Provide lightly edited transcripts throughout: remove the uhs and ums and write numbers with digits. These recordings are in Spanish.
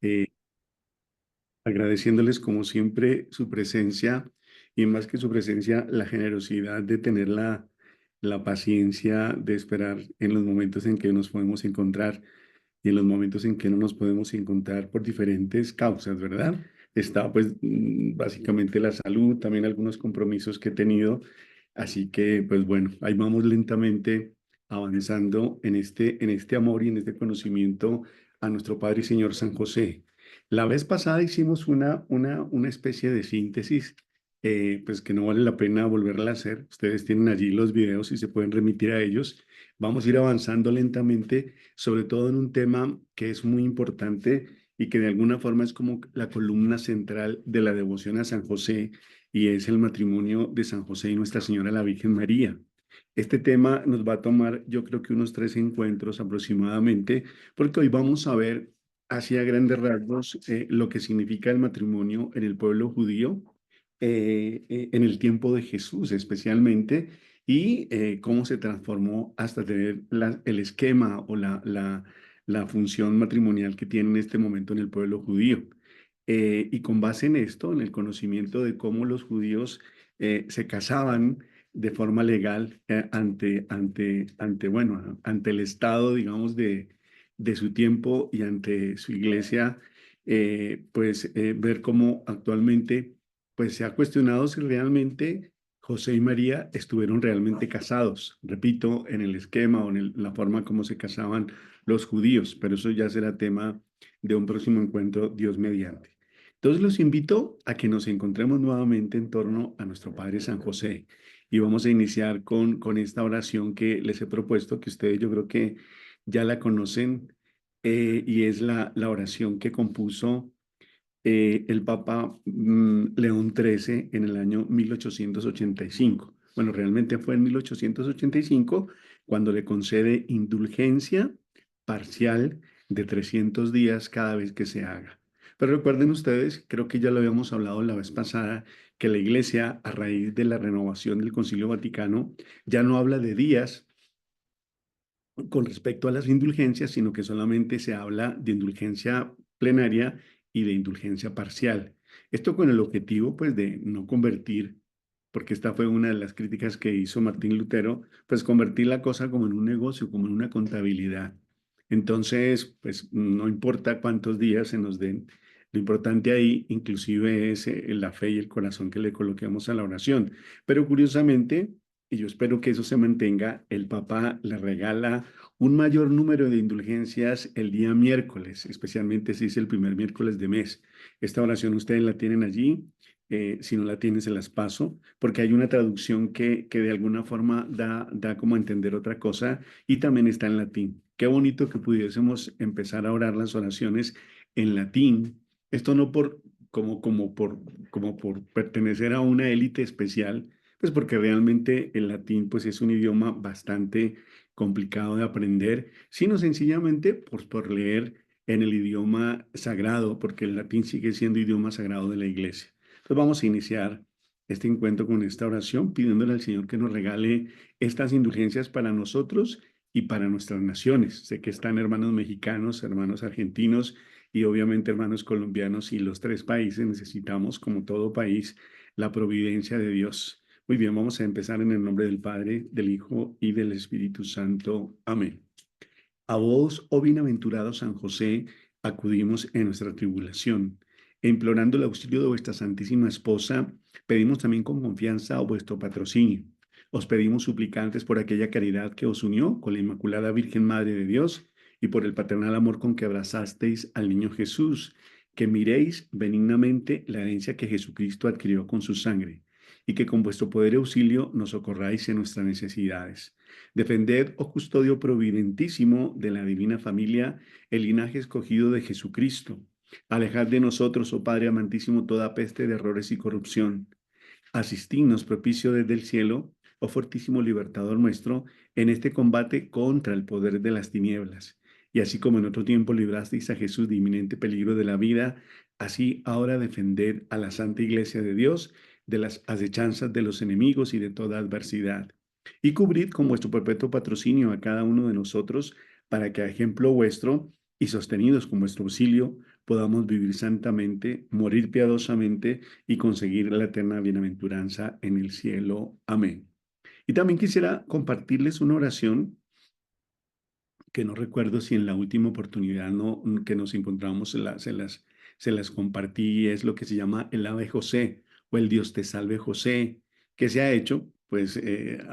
eh, agradeciéndoles como siempre su presencia y más que su presencia, la generosidad de tener la paciencia de esperar en los momentos en que nos podemos encontrar y en los momentos en que no nos podemos encontrar por diferentes causas, ¿verdad? Está pues básicamente la salud, también algunos compromisos que he tenido, así que pues bueno, ahí vamos lentamente avanzando en este amor y en este conocimiento a nuestro Padre y Señor San José. La vez pasada hicimos una especie de síntesis, pues que no vale la pena volverla a hacer. Ustedes tienen allí los videos y se pueden remitir a ellos. Vamos a ir avanzando lentamente, sobre todo en un tema que es muy importante y que de alguna forma es como la columna central de la devoción a San José, y es el matrimonio de San José y Nuestra Señora la Virgen María. Este tema nos va a tomar, yo creo que unos 3 encuentros aproximadamente, porque hoy vamos a ver así a grandes rasgos lo que significa el matrimonio en el pueblo judío, en el tiempo de Jesús especialmente, y cómo se transformó hasta tener el esquema o la función matrimonial que tiene en este momento en el pueblo judío. Y con base en esto, en el conocimiento de cómo los judíos se casaban de forma legal bueno, ante el Estado, digamos, de su tiempo y ante su iglesia, ver cómo actualmente pues se ha cuestionado si realmente José y María estuvieron realmente casados, repito, en el esquema o en la forma como se casaban los judíos, pero eso ya será tema de un próximo encuentro, Dios mediante. Entonces los invito a que nos encontremos nuevamente en torno a nuestro Padre San José y vamos a iniciar con esta oración que les he propuesto, que ustedes yo creo que ya la conocen, y es la oración que compuso el Papa León XIII en el año 1885. Bueno, realmente fue en 1885 cuando le concede indulgencia parcial de 300 días cada vez que se haga. Pero recuerden ustedes, creo que ya lo habíamos hablado la vez pasada, que la Iglesia, a raíz de la renovación del Concilio Vaticano, ya no habla de días con respecto a las indulgencias, sino que solamente se habla de indulgencia plenaria y de indulgencia parcial. Esto con el objetivo, pues, de no convertir, porque esta fue una de las críticas que hizo Martín Lutero, pues convertir la cosa como en un negocio, como en una contabilidad. Entonces, pues no importa cuántos días se nos den, lo importante ahí inclusive es la fe y el corazón que le coloquemos a la oración. Pero curiosamente, y yo espero que eso se mantenga, el Papa le regala un mayor número de indulgencias el día miércoles, especialmente si es el primer miércoles de mes. Esta oración ustedes la tienen allí, si no la tienen se las paso, porque hay una traducción que de alguna forma da como a entender otra cosa y también está en latín. Qué bonito que pudiésemos empezar a orar las oraciones en latín. Esto no como por pertenecer a una élite especial, pues porque realmente el latín pues es un idioma bastante complicado de aprender, sino sencillamente por leer en el idioma sagrado, porque el latín sigue siendo idioma sagrado de la iglesia. Entonces vamos a iniciar este encuentro con esta oración, pidiéndole al Señor que nos regale estas indulgencias para nosotros y para nuestras naciones. Sé que están hermanos mexicanos, hermanos argentinos y obviamente hermanos colombianos, y los 3 países necesitamos, como todo país, la providencia de Dios. Muy bien, vamos a empezar en el nombre del Padre, del Hijo y del Espíritu Santo. Amén. A vos, oh bienaventurado San José, acudimos en nuestra tribulación, e implorando el auxilio de vuestra Santísima Esposa, pedimos también con confianza vuestro patrocinio. Os pedimos suplicantes por aquella caridad que os unió con la Inmaculada Virgen Madre de Dios y por el paternal amor con que abrazasteis al niño Jesús, que miréis benignamente la herencia que Jesucristo adquirió con su sangre, y que con vuestro poder y auxilio nos socorráis en nuestras necesidades. Defended, oh custodio providentísimo de la divina familia, el linaje escogido de Jesucristo. Alejad de nosotros, oh Padre amantísimo, toda peste de errores y corrupción. Asistidnos propicio desde el cielo, oh fortísimo libertador nuestro, en este combate contra el poder de las tinieblas. Y así como en otro tiempo librasteis a Jesús de inminente peligro de la vida, así ahora defended a la Santa Iglesia de Dios de las acechanzas de los enemigos y de toda adversidad. Y cubrid con vuestro perpetuo patrocinio a cada uno de nosotros, para que a ejemplo vuestro y sostenidos con vuestro auxilio, podamos vivir santamente, morir piadosamente y conseguir la eterna bienaventuranza en el cielo. Amén. Y también quisiera compartirles una oración que no recuerdo si en la última oportunidad que nos encontramos se las compartí, es lo que se llama el Ave José o el Dios te salve José, que se ha hecho pues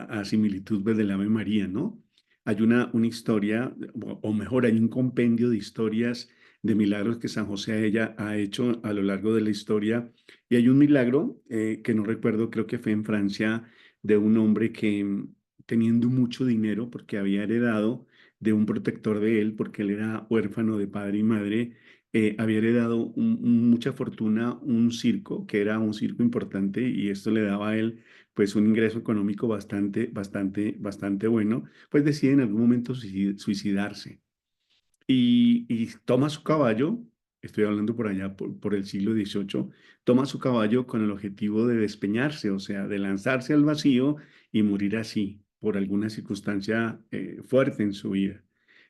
a similitud pues, del Ave María, ¿no? Hay una historia, o mejor, hay un compendio de historias de milagros que San José ella ha hecho a lo largo de la historia. Y hay un milagro que no recuerdo, creo que fue en Francia, de un hombre que teniendo mucho dinero, porque había heredado de un protector de él, porque él era huérfano de padre y madre, había heredado mucha fortuna, un circo, que era un circo importante, y esto le daba a él pues un ingreso económico bastante bueno, pues decide en algún momento suicidarse y toma su caballo, estoy hablando por allá por el siglo XVIII, toma su caballo con el objetivo de despeñarse, o sea, de lanzarse al vacío y morir así, por alguna circunstancia fuerte en su vida.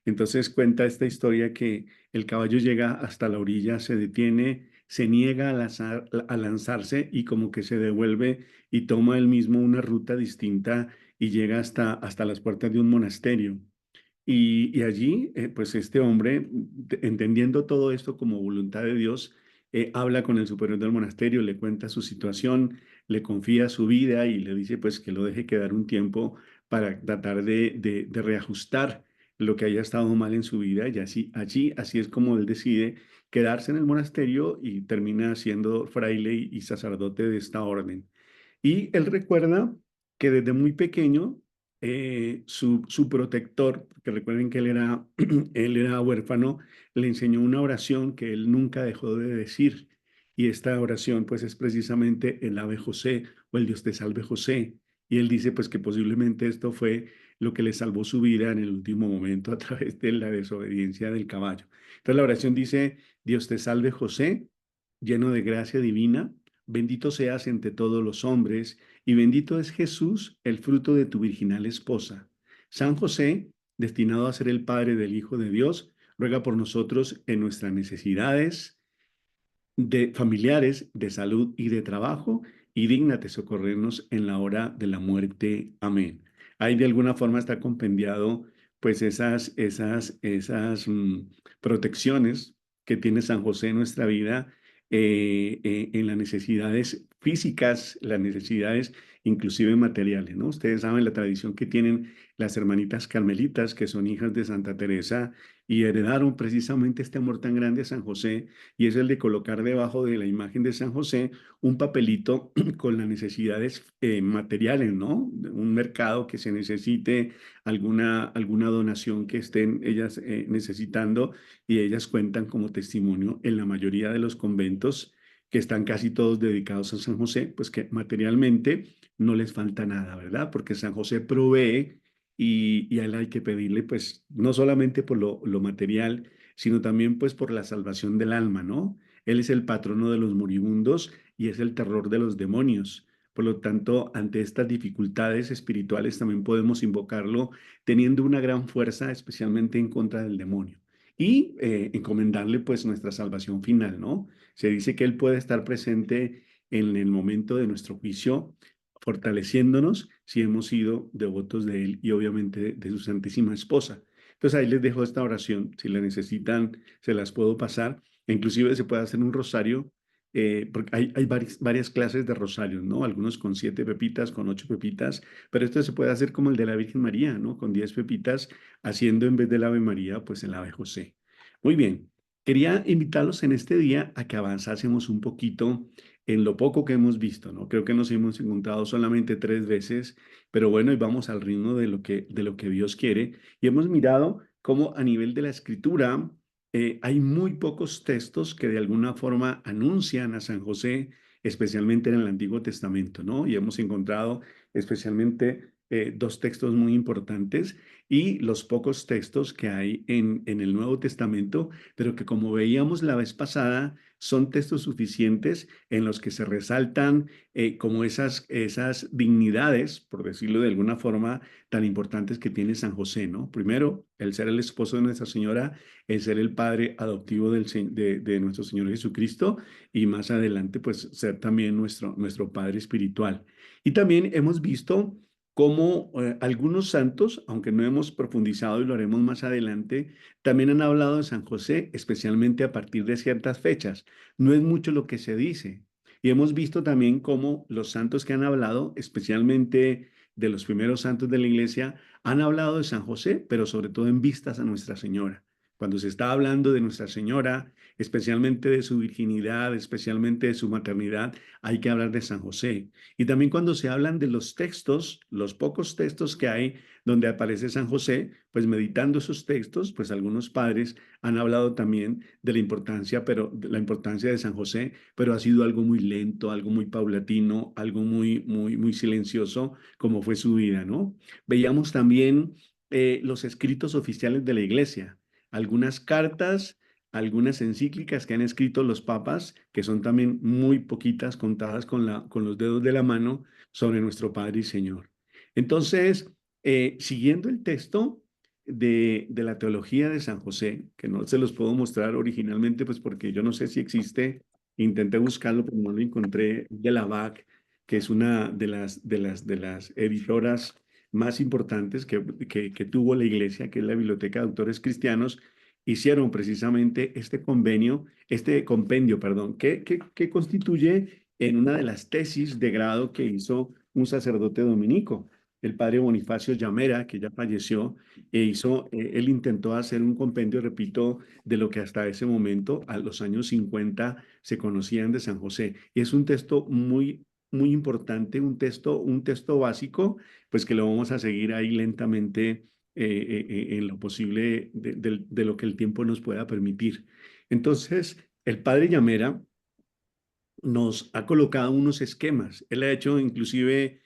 Entonces cuenta esta historia que el caballo llega hasta la orilla, se detiene, se niega a lanzarse y como que se devuelve y toma él mismo una ruta distinta y llega hasta las puertas de un monasterio. Y allí, pues este hombre, entendiendo todo esto como voluntad de Dios, habla con el superior del monasterio, le cuenta su situación, le confía su vida y le dice pues que lo deje quedar un tiempo para tratar de reajustar lo que haya estado mal en su vida. Y así es como él decide quedarse en el monasterio y termina siendo fraile y sacerdote de esta orden. Y él recuerda que desde muy pequeño su protector, porque recuerden que él era huérfano, le enseñó una oración que él nunca dejó de decir. Y esta oración pues es precisamente el Ave José o el Dios te salve José. Y él dice pues que posiblemente esto fue lo que le salvó su vida en el último momento a través de la desobediencia del caballo. Entonces la oración dice, Dios te salve José, lleno de gracia divina, bendito seas entre todos los hombres y bendito es Jesús, el fruto de tu virginal esposa. San José, destinado a ser el Padre del Hijo de Dios, ruega por nosotros en nuestras necesidades de familiares, de salud y de trabajo, y dígnate socorrernos en la hora de la muerte. Amén. Ahí de alguna forma está compendiado pues esas protecciones que tiene San José en nuestra vida, en las necesidades físicas, las necesidades inclusive materiales, ¿no? Ustedes saben la tradición que tienen las hermanitas carmelitas, que son hijas de Santa Teresa, y heredaron precisamente este amor tan grande a San José, y es el de colocar debajo de la imagen de San José un papelito con las necesidades materiales, ¿no? Un mercado que se necesite, alguna donación que estén ellas necesitando, y ellas cuentan como testimonio en la mayoría de los conventos que están casi todos dedicados a San José, pues que materialmente no les falta nada, ¿verdad? Porque San José provee y a él hay que pedirle, pues, no solamente por lo material, sino también pues por la salvación del alma, ¿no? Él es el patrono de los moribundos y es el terror de los demonios. Por lo tanto, ante estas dificultades espirituales también podemos invocarlo teniendo una gran fuerza, especialmente en contra del demonio. Y encomendarle pues nuestra salvación final, ¿no? Se dice que Él puede estar presente en el momento de nuestro juicio, fortaleciéndonos si hemos sido devotos de Él y obviamente de su Santísima Esposa. Entonces ahí les dejo esta oración, si la necesitan, se las puedo pasar. E inclusive se puede hacer un rosario, porque hay varias clases de rosarios, ¿no? Algunos con 7 pepitas, con 8 pepitas, pero esto se puede hacer como el de la Virgen María, ¿no? Con 10 pepitas, haciendo en vez del Ave María, pues el Ave José. Muy bien, quería invitarlos en este día a que avanzásemos un poquito en lo poco que hemos visto, ¿no? Creo que nos hemos encontrado solamente 3 veces, pero bueno, y vamos al ritmo de lo que Dios quiere. Y hemos mirado cómo a nivel de la escritura hay muy pocos textos que de alguna forma anuncian a San José, especialmente en el Antiguo Testamento, ¿no? Y hemos encontrado especialmente dos textos muy importantes y los pocos textos que hay en el Nuevo Testamento, pero que como veíamos la vez pasada, son textos suficientes en los que se resaltan como esas dignidades, por decirlo de alguna forma, tan importantes que tiene San José, ¿no? Primero, el ser el esposo de Nuestra Señora, el ser el padre adoptivo de nuestro Señor Jesucristo y más adelante, pues ser también nuestro padre espiritual. Y también hemos visto cómo algunos santos, aunque no hemos profundizado y lo haremos más adelante, también han hablado de San José, especialmente a partir de ciertas fechas. No es mucho lo que se dice. Y hemos visto también cómo los santos que han hablado, especialmente de los primeros santos de la iglesia, han hablado de San José, pero sobre todo en vistas a Nuestra Señora. Cuando se está hablando de Nuestra Señora, especialmente de su virginidad, especialmente de su maternidad, hay que hablar de San José. Y también cuando se hablan de los textos, los pocos textos que hay donde aparece San José, pues meditando esos textos, pues algunos padres han hablado también de la importancia, pero de la importancia de San José, pero ha sido algo muy lento, algo muy paulatino, algo muy silencioso, como fue su vida, ¿no? Veíamos también los escritos oficiales de la Iglesia, algunas cartas, algunas encíclicas que han escrito los papas, que son también muy poquitas, contadas con los dedos de la mano, sobre nuestro Padre y Señor. Entonces, siguiendo el texto de la teología de San José, que no se los puedo mostrar originalmente, pues porque yo no sé si existe, intenté buscarlo, pero no lo encontré, de la BAC, que es una de las editoras más importantes que tuvo la iglesia, que es la Biblioteca de Autores Cristianos, hicieron precisamente este compendio, perdón, que constituye en una de las tesis de grado que hizo un sacerdote dominico, el padre Bonifacio Llamera, que ya falleció, él intentó hacer un compendio, repito, de lo que hasta ese momento, a los años 50, se conocían de San José. Y es un texto muy importante, un texto básico, pues que lo vamos a seguir ahí lentamente en lo posible de lo que el tiempo nos pueda permitir. Entonces, el padre Llamera nos ha colocado unos esquemas. Él ha hecho inclusive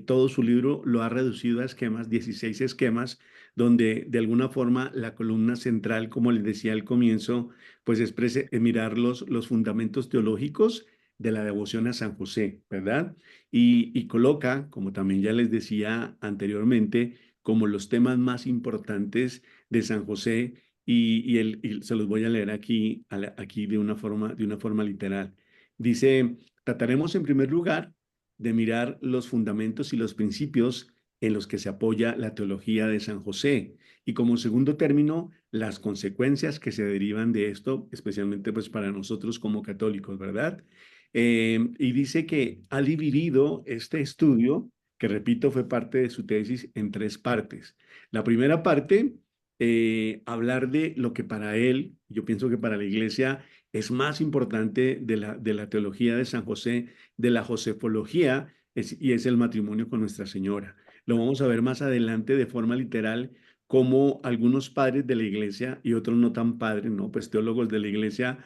todo su libro, lo ha reducido a esquemas, 16 esquemas, donde de alguna forma la columna central, como les decía al comienzo, pues exprese mirar los fundamentos teológicos de la devoción a San José, ¿verdad? Y coloca, como también ya les decía anteriormente, como los temas más importantes de San José y se los voy a leer aquí de una forma literal. Dice, trataremos en primer lugar de mirar los fundamentos y los principios en los que se apoya la teología de San José y como segundo término, las consecuencias que se derivan de esto, especialmente pues para nosotros como católicos, ¿verdad? Y dice que ha dividido este estudio, que repito, fue parte de su tesis, en tres partes. La primera parte, hablar de lo que para él, yo pienso que para la iglesia, es más importante de la teología de San José, de la josefología, y es el matrimonio con Nuestra Señora. Lo vamos a ver más adelante de forma literal, como algunos padres de la iglesia y otros no tan padres, ¿no? Pues teólogos de la iglesia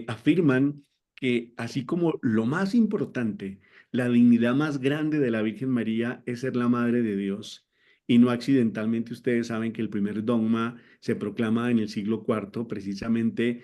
afirman que así como lo más importante, la dignidad más grande de la Virgen María es ser la Madre de Dios. Y no accidentalmente ustedes saben que el primer dogma se proclama en el siglo IV, precisamente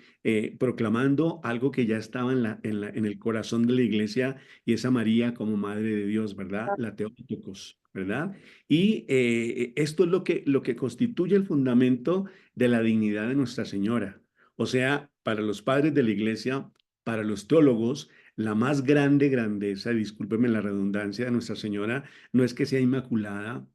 proclamando algo que ya estaba en el corazón de la iglesia, y es a María como Madre de Dios, ¿verdad? La Theotokos, ¿verdad? Y esto es lo que constituye el fundamento de la dignidad de Nuestra Señora. O sea, para los padres de la iglesia, para los teólogos, la más grande grandeza, y discúlpenme la redundancia, de Nuestra Señora no es que sea inmaculada,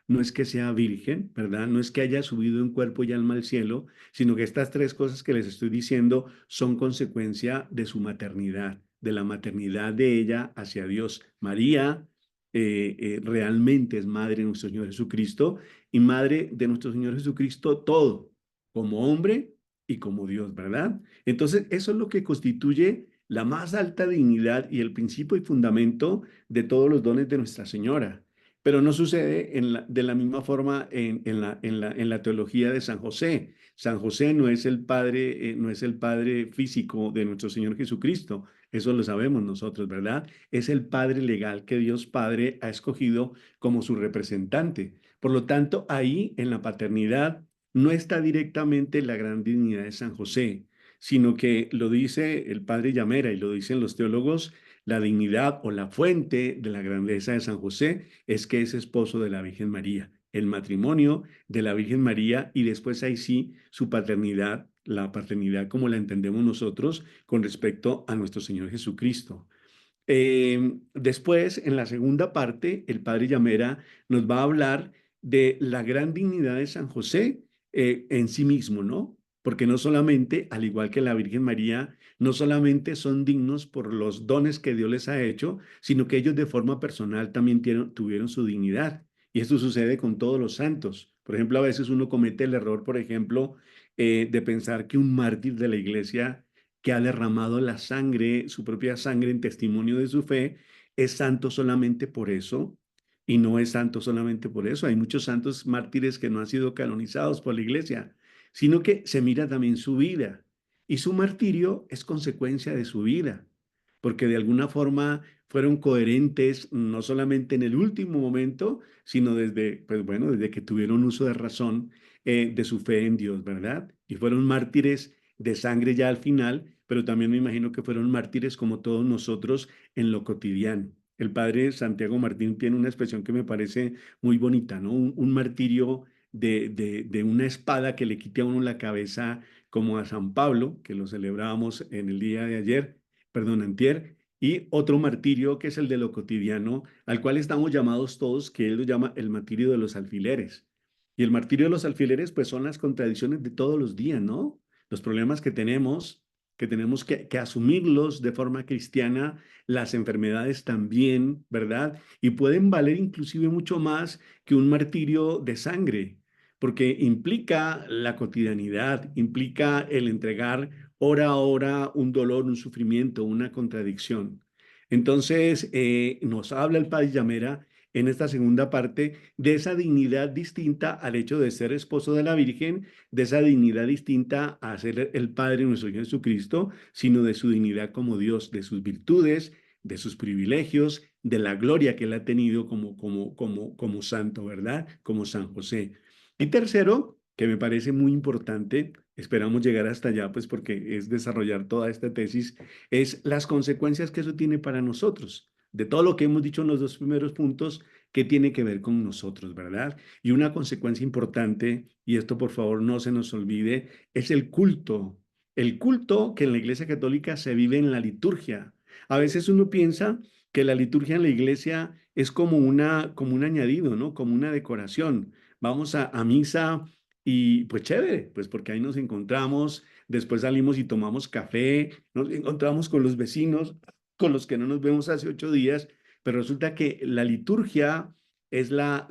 no es que sea virgen, ¿verdad? No es que haya subido en cuerpo y alma al cielo, sino que estas tres cosas que les estoy diciendo son consecuencia de su maternidad, de la maternidad de ella hacia Dios. María realmente es madre de nuestro Señor Jesucristo y madre de nuestro Señor Jesucristo todo, como hombre y como Dios, ¿verdad? Entonces, eso es lo que constituye la más alta dignidad y el principio y fundamento de todos los dones de Nuestra Señora. pero no sucede de la misma forma en la teología de San José. San José no es el padre, no es el padre físico de nuestro Señor Jesucristo. Eso lo sabemos nosotros, ¿verdad? Es el padre legal que Dios Padre ha escogido como su representante. Por lo tanto, ahí en la paternidad no está directamente la gran dignidad de San José, sino que lo dice el padre Llamera y lo dicen los teólogos, la dignidad o la fuente de la grandeza de San José es que es esposo de la Virgen María, el matrimonio de la Virgen María y después ahí sí su paternidad, la paternidad como la entendemos nosotros con respecto a nuestro Señor Jesucristo. Después, en la segunda parte, el padre Llamera nos va a hablar de la gran dignidad de San José en sí mismo, ¿no? Porque no solamente, al igual que la Virgen María, no solamente son dignos por los dones que Dios les ha hecho, sino que ellos de forma personal también tuvieron su dignidad. Y esto sucede con todos los santos. Por ejemplo, a veces uno comete el error, por ejemplo, de pensar que un mártir de la iglesia que ha derramado la sangre, su propia sangre en testimonio de su fe, es santo solamente por eso y no es santo solamente por eso. Hay muchos santos mártires que no han sido canonizados por la iglesia, sino que se mira también su vida y su martirio es consecuencia de su vida, porque de alguna forma fueron coherentes no solamente en el último momento, sino desde, pues bueno, desde que tuvieron uso de razón de su fe en Dios, ¿verdad? Y fueron mártires de sangre ya al final, pero también me imagino que fueron mártires como todos nosotros en lo cotidiano. El padre Santiago Martín tiene una expresión que me parece muy bonita, ¿no? Un martirio de una espada que le quite a uno la cabeza como a San Pablo, que lo celebrábamos en el día de ayer, perdón, antier, y otro martirio que es el de lo cotidiano, al cual estamos llamados todos, que él lo llama el martirio de los alfileres. Y el martirio de los alfileres, pues son las contradicciones de todos los días, ¿no? Los problemas que tenemos que asumirlos de forma cristiana, las enfermedades también, ¿verdad? Y pueden valer inclusive mucho más que un martirio de sangre, porque implica la cotidianidad, implica el entregar hora a hora un dolor, un sufrimiento, una contradicción. Entonces, nos habla el Padre Llamera en esta segunda parte de esa dignidad distinta al hecho de ser esposo de la Virgen, de esa dignidad distinta a ser el Padre nuestro Señor Jesucristo, sino de su dignidad como Dios, de sus virtudes, de sus privilegios, de la gloria que él ha tenido como santo, ¿verdad? Como San José. Y tercero, que me parece muy importante, esperamos llegar hasta allá, pues porque es desarrollar toda esta tesis, es las consecuencias que eso tiene para nosotros, de todo lo que hemos dicho en los dos primeros puntos, que tiene que ver con nosotros, ¿verdad? Y una consecuencia importante, y esto por favor no se nos olvide, es el culto. El culto que en la Iglesia Católica se vive en la liturgia. A veces uno piensa que la liturgia en la iglesia es como un añadido, ¿no? Como una decoración. Vamos a misa y pues chévere, pues porque ahí nos encontramos, después salimos y tomamos café, nos encontramos con los vecinos, con los que no nos vemos hace 8 días, pero resulta que la liturgia es la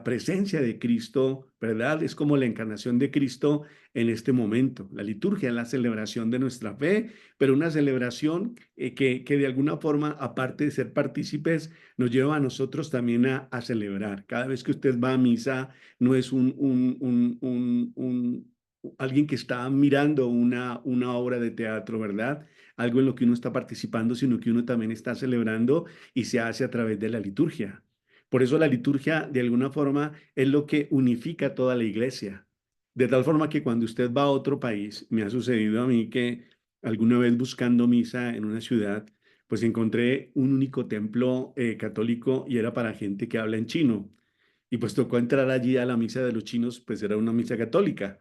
presencia de Cristo, ¿verdad? Es como la encarnación de Cristo en este momento. La liturgia es la celebración de nuestra fe, pero una celebración que de alguna forma, aparte de ser partícipes, nos lleva a nosotros también a celebrar. Cada vez que usted va a misa, no es alguien que está mirando una obra de teatro, ¿verdad? Algo en lo que uno está participando, sino que uno también está celebrando y se hace a través de la liturgia. Por eso la liturgia, de alguna forma, es lo que unifica toda la iglesia. De tal forma que cuando usted va a otro país, me ha sucedido a mí que alguna vez buscando misa en una ciudad, pues encontré un único templo católico y era para gente que habla en chino. Y pues tocó entrar allí a la misa de los chinos, pues era una misa católica.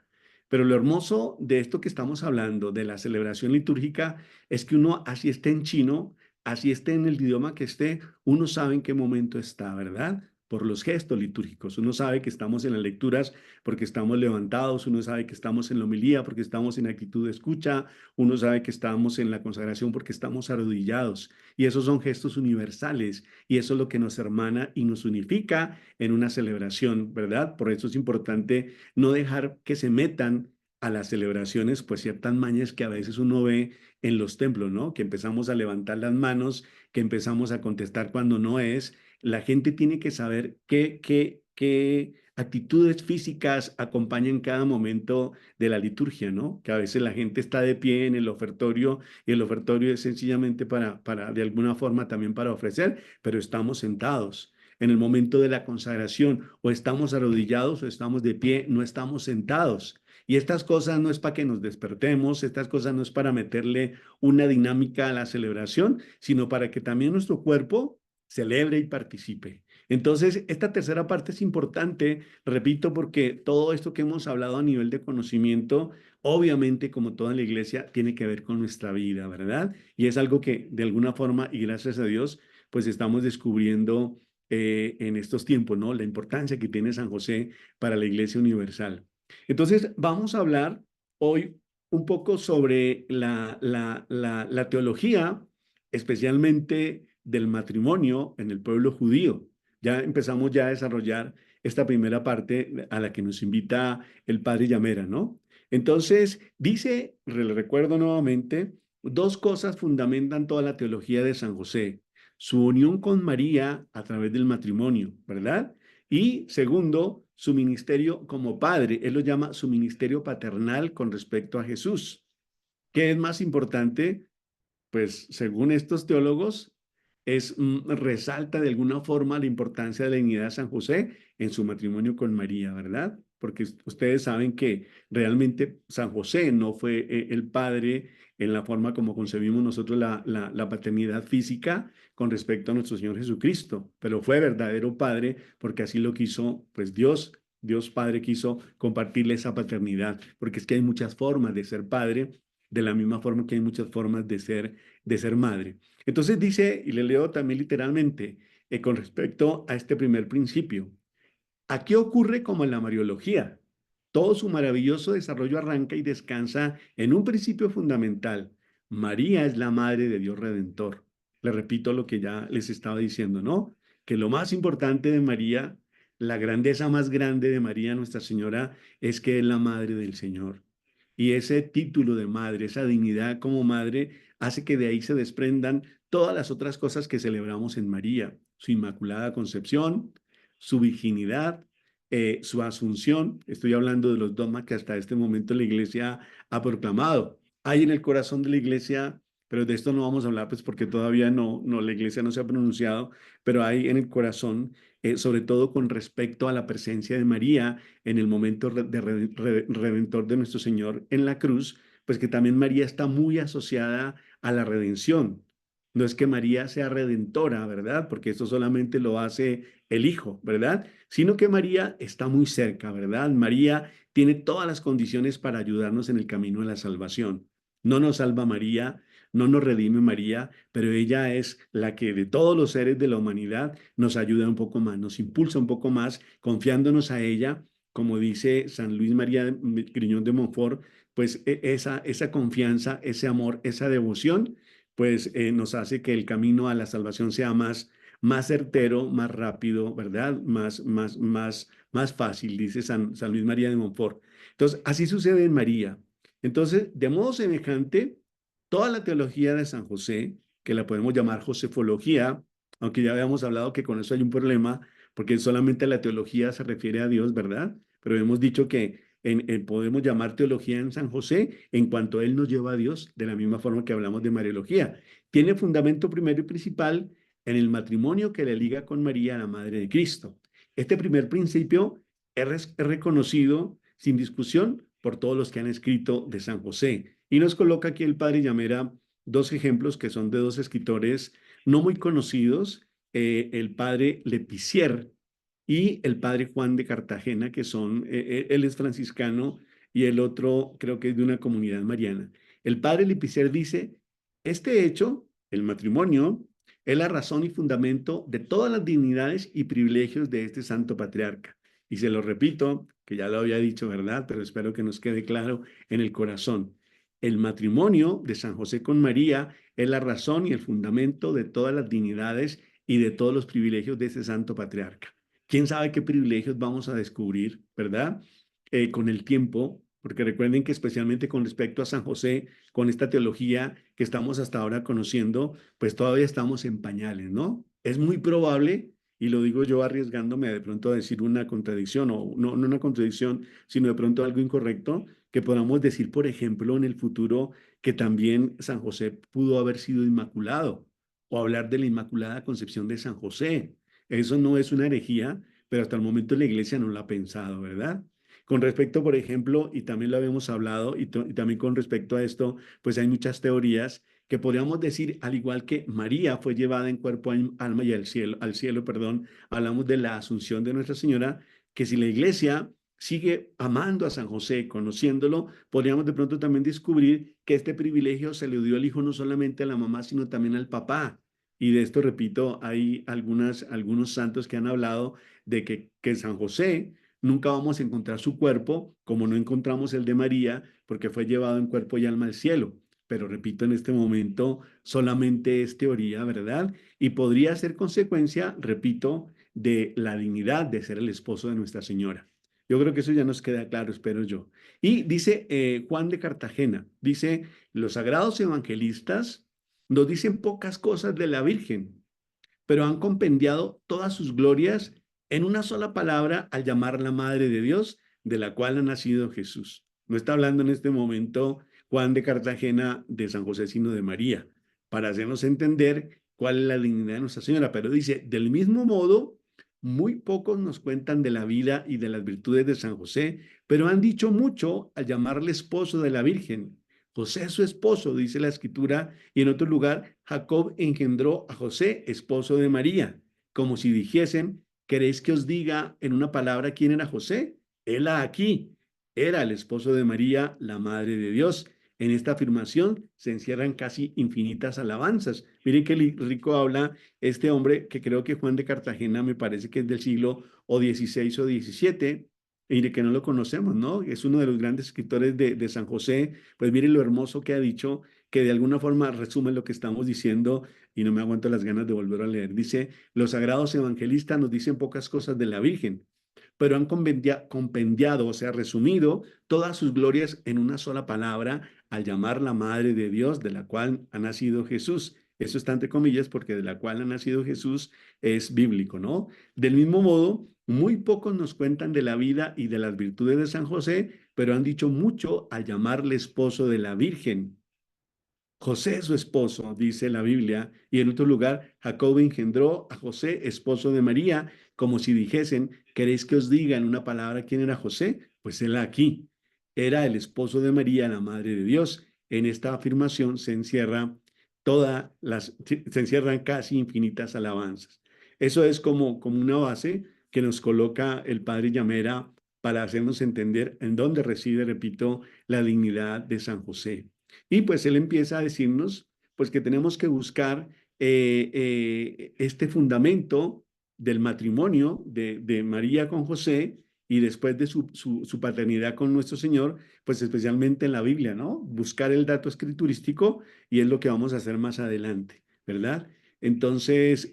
Pero lo hermoso de esto que estamos hablando, de la celebración litúrgica, es que uno, así esté en chino, así esté en el idioma que esté, uno sabe en qué momento está, ¿verdad? Por los gestos litúrgicos. Uno sabe que estamos en las lecturas porque estamos levantados, uno sabe que estamos en la homilía porque estamos en actitud de escucha, uno sabe que estamos en la consagración porque estamos arrodillados. Y esos son gestos universales y eso es lo que nos hermana y nos unifica en una celebración, ¿verdad? Por eso es importante no dejar que se metan a las celebraciones, pues ciertas mañas que a veces uno ve en los templos, ¿no? Que empezamos a levantar las manos, que empezamos a contestar cuando no es. la gente tiene que saber qué actitudes físicas acompañan cada momento de la liturgia, ¿no? Que a veces la gente está de pie en el ofertorio y el ofertorio es sencillamente para de alguna forma también para ofrecer, pero estamos sentados. En el momento de la consagración, o estamos arrodillados o estamos de pie, no estamos sentados. Y estas cosas no es para que nos despertemos, estas cosas no es para meterle una dinámica a la celebración, sino para que también nuestro cuerpo celebre y participe. Entonces, esta tercera parte es importante, repito, porque todo esto que hemos hablado a nivel de conocimiento, obviamente, como toda la iglesia, tiene que ver con nuestra vida, ¿verdad? Y es algo que de alguna forma, y gracias a Dios, pues estamos descubriendo en estos tiempos, ¿no? La importancia que tiene San José para la Iglesia Universal. Entonces, vamos a hablar hoy un poco sobre la teología, especialmente del matrimonio en el pueblo judío. Ya empezamos ya a desarrollar esta primera parte a la que nos invita el padre Llamera, ¿no? Entonces, dice, le recuerdo nuevamente, dos cosas fundamentan toda la teología de San José. Su unión con María a través del matrimonio, ¿verdad? Y segundo, su ministerio como padre. Él lo llama su ministerio paternal con respecto a Jesús. ¿Qué es más importante? Pues según estos teólogos, resalta de alguna forma la importancia de la dignidad de San José en su matrimonio con María, ¿verdad? Porque ustedes saben que realmente San José no fue el padre en la forma como concebimos nosotros la paternidad física con respecto a nuestro Señor Jesucristo, pero fue verdadero padre porque así lo quiso, pues Dios Padre quiso compartirle esa paternidad, porque es que hay muchas formas de ser padre, de la misma forma que hay muchas formas de ser madre. Entonces dice, y le leo también literalmente, con respecto a este primer principio, aquí ocurre como en la Mariología. Todo su maravilloso desarrollo arranca y descansa en un principio fundamental. María es la madre de Dios Redentor. Le repito lo que ya les estaba diciendo, ¿no? Que lo más importante de María, la grandeza más grande de María, Nuestra Señora, es que es la madre del Señor. Y ese título de madre, esa dignidad como madre, hace que de ahí se desprendan todas las otras cosas que celebramos en María, su inmaculada concepción, su virginidad, su asunción. Estoy hablando de los dogmas que hasta este momento la iglesia ha proclamado. Hay en el corazón de la iglesia, pero de esto no vamos a hablar, pues porque todavía la iglesia no se ha pronunciado, pero hay en el corazón, sobre todo con respecto a la presencia de María en el momento redentor de nuestro Señor en la cruz, pues que también María está muy asociada a la redención. No es que María sea redentora, ¿verdad? Porque esto solamente lo hace el Hijo, ¿verdad? Sino que María está muy cerca, ¿verdad? María tiene todas las condiciones para ayudarnos en el camino de la salvación. No nos salva María, no nos redime María, pero ella es la que de todos los seres de la humanidad nos ayuda un poco más, nos impulsa un poco más, confiándonos a ella, como dice San Luis María Griñón de Montfort, pues esa confianza, ese amor, esa devoción, pues nos hace que el camino a la salvación sea más certero, más rápido, ¿verdad? Más fácil, dice San Luis María de Montfort. Entonces, así sucede en María. Entonces, de modo semejante, toda la teología de San José, que la podemos llamar josefología, aunque ya habíamos hablado que con eso hay un problema, porque solamente la teología se refiere a Dios, ¿verdad? Pero hemos dicho que podemos llamar teología en San José en cuanto Él nos lleva a Dios, de la misma forma que hablamos de Mariología. Tiene fundamento primero y principal en el matrimonio que le liga con María, la Madre de Cristo. Este primer principio es reconocido sin discusión por todos los que han escrito de San José. Y nos coloca aquí el padre Llamera dos ejemplos que son de dos escritores no muy conocidos, el padre Lepicier y el padre Juan de Cartagena, que son, él es franciscano y el otro creo que es de una comunidad mariana. El padre Lepicier dice, este hecho, el matrimonio, es la razón y fundamento de todas las dignidades y privilegios de este santo patriarca. Y se lo repito, que ya lo había dicho, ¿verdad? Pero espero que nos quede claro en el corazón. El matrimonio de San José con María es la razón y el fundamento de todas las dignidades y de todos los privilegios de este santo patriarca. ¿Quién sabe qué privilegios vamos a descubrir, verdad? Con el tiempo, porque recuerden que especialmente con respecto a San José, con esta teología que estamos hasta ahora conociendo, pues todavía estamos en pañales, ¿no? Es muy probable Y lo digo yo arriesgándome de pronto a decir una contradicción, o no una contradicción, sino de pronto algo incorrecto, que podamos decir, por ejemplo, en el futuro que también San José pudo haber sido inmaculado, o hablar de la Inmaculada Concepción de San José. Eso no es una herejía, pero hasta el momento la iglesia no lo ha pensado, ¿verdad? Con respecto, por ejemplo, y también lo habíamos hablado, y también con respecto a esto, pues hay muchas teorías que podríamos decir, al igual que María fue llevada en cuerpo, alma y al cielo, perdón, hablamos de la asunción de Nuestra Señora, que si la iglesia sigue amando a San José, conociéndolo, podríamos de pronto también descubrir que este privilegio se le dio al hijo no solamente a la mamá, sino también al papá. Y de esto, repito, hay algunos santos que han hablado de que San José nunca vamos a encontrar su cuerpo, como no encontramos el de María, porque fue llevado en cuerpo y alma al cielo. Pero repito, en este momento solamente es teoría, ¿verdad? Y podría ser consecuencia, repito, de la dignidad de ser el esposo de Nuestra Señora. Yo creo que eso ya nos queda claro, espero yo. Y dice Juan de Cartagena, dice, los sagrados evangelistas nos dicen pocas cosas de la Virgen, pero han compendiado todas sus glorias en una sola palabra al llamarla Madre de Dios, de la cual ha nacido Jesús. No está hablando en este momento Juan de Cartagena de San José, sino de María, para hacernos entender cuál es la dignidad de Nuestra Señora. Pero dice, del mismo modo, muy pocos nos cuentan de la vida y de las virtudes de San José, pero han dicho mucho al llamarle esposo de la Virgen. José es su esposo, dice la escritura, y en otro lugar, Jacob engendró a José, esposo de María, como si dijesen, ¿queréis que os diga en una palabra quién era José? Él aquí, era el esposo de María, la madre de Dios. En esta afirmación se encierran casi infinitas alabanzas. Miren qué rico habla este hombre, que creo que Juan de Cartagena me parece que es del siglo o 16 o 17, y de que no lo conocemos, ¿no? Es uno de los grandes escritores de San José. Pues miren lo hermoso que ha dicho, que de alguna forma resume lo que estamos diciendo y no me aguanto las ganas de volver a leer. Dice, los sagrados evangelistas nos dicen pocas cosas de la Virgen, pero han compendiado, o sea, resumido todas sus glorias en una sola palabra al llamar la Madre de Dios, de la cual ha nacido Jesús. Eso está entre comillas porque de la cual ha nacido Jesús es bíblico, ¿no? Del mismo modo, muy pocos nos cuentan de la vida y de las virtudes de San José, pero han dicho mucho al llamarle esposo de la Virgen. José es su esposo, dice la Biblia, y en otro lugar, Jacob engendró a José, esposo de María, como si dijesen, ¿queréis que os diga en una palabra quién era José? Pues él aquí, era el esposo de María, la Madre de Dios. En esta afirmación se encierran casi infinitas alabanzas. Eso es como una base que nos coloca el padre Llamera para hacernos entender en dónde reside, repito, la dignidad de San José. Y pues él empieza a decirnos pues que tenemos que buscar este fundamento del matrimonio de María con José y después de su paternidad con nuestro Señor, pues especialmente en la Biblia, ¿no? Buscar el dato escriturístico y es lo que vamos a hacer más adelante, ¿verdad? Entonces,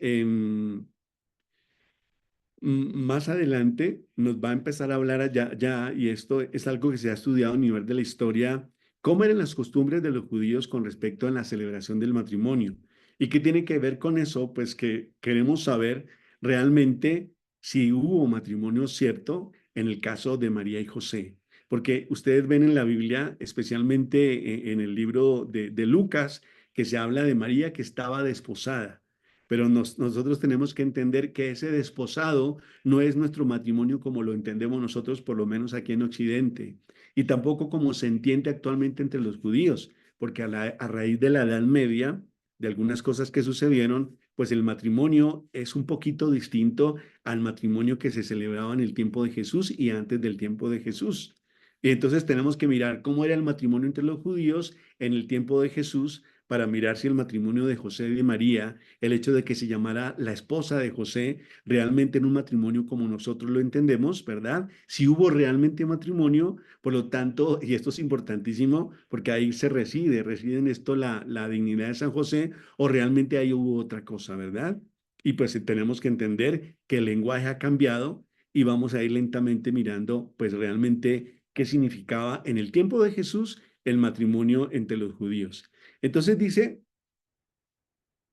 más adelante nos va a empezar a hablar allá, y esto es algo que se ha estudiado a nivel de la historia, cómo eran las costumbres de los judíos con respecto a la celebración del matrimonio. ¿Y qué tiene que ver con eso? Pues que queremos saber realmente si hubo matrimonio cierto en el caso de María y José. Porque ustedes ven en la Biblia, especialmente en el libro de Lucas, que se habla de María que estaba desposada. Pero nosotros tenemos que entender que ese desposado no es nuestro matrimonio como lo entendemos nosotros, por lo menos aquí en Occidente, y tampoco como se entiende actualmente entre los judíos, porque a raíz de la Edad Media, de algunas cosas que sucedieron, pues el matrimonio es un poquito distinto al matrimonio que se celebraba en el tiempo de Jesús y antes del tiempo de Jesús. Y entonces tenemos que mirar cómo era el matrimonio entre los judíos en el tiempo de Jesús para mirar si el matrimonio de José y de María, el hecho de que se llamara la esposa de José, realmente en un matrimonio como nosotros lo entendemos, ¿verdad? Si hubo realmente matrimonio, por lo tanto, y esto es importantísimo, porque ahí reside en esto la dignidad de San José, o realmente ahí hubo otra cosa, ¿verdad? Y pues tenemos que entender que el lenguaje ha cambiado y vamos a ir lentamente mirando, pues realmente qué significaba en el tiempo de Jesús el matrimonio entre los judíos. Entonces dice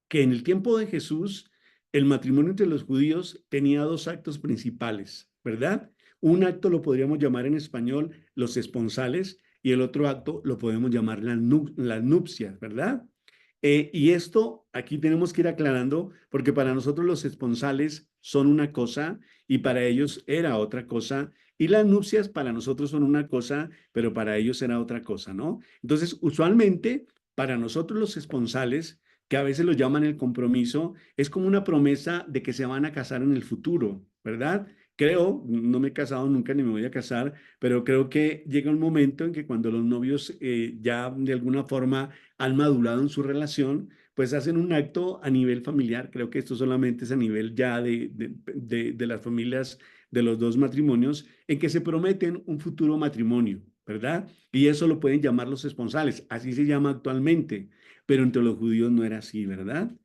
que en el tiempo de Jesús el matrimonio entre los judíos tenía dos actos principales, ¿verdad? Un acto lo podríamos llamar en español los esponsales y el otro acto lo podemos llamar las nupcias, ¿verdad? Y esto aquí tenemos que ir aclarando porque para nosotros los esponsales son una cosa y para ellos era otra cosa y las nupcias para nosotros son una cosa, pero para ellos era otra cosa, ¿no? Entonces, usualmente para nosotros los esponsales, que a veces lo llaman el compromiso, es como una promesa de que se van a casar en el futuro, ¿verdad? Creo, no me he casado nunca ni me voy a casar, pero creo que llega un momento en que cuando los novios ya de alguna forma han madurado en su relación, pues hacen un acto a nivel familiar. Creo que esto solamente es a nivel ya de las familias de los dos matrimonios, en que se prometen un futuro matrimonio, ¿verdad? Y eso lo pueden llamar los esponsales, así se llama actualmente, pero entre los judíos no era así, ¿verdad?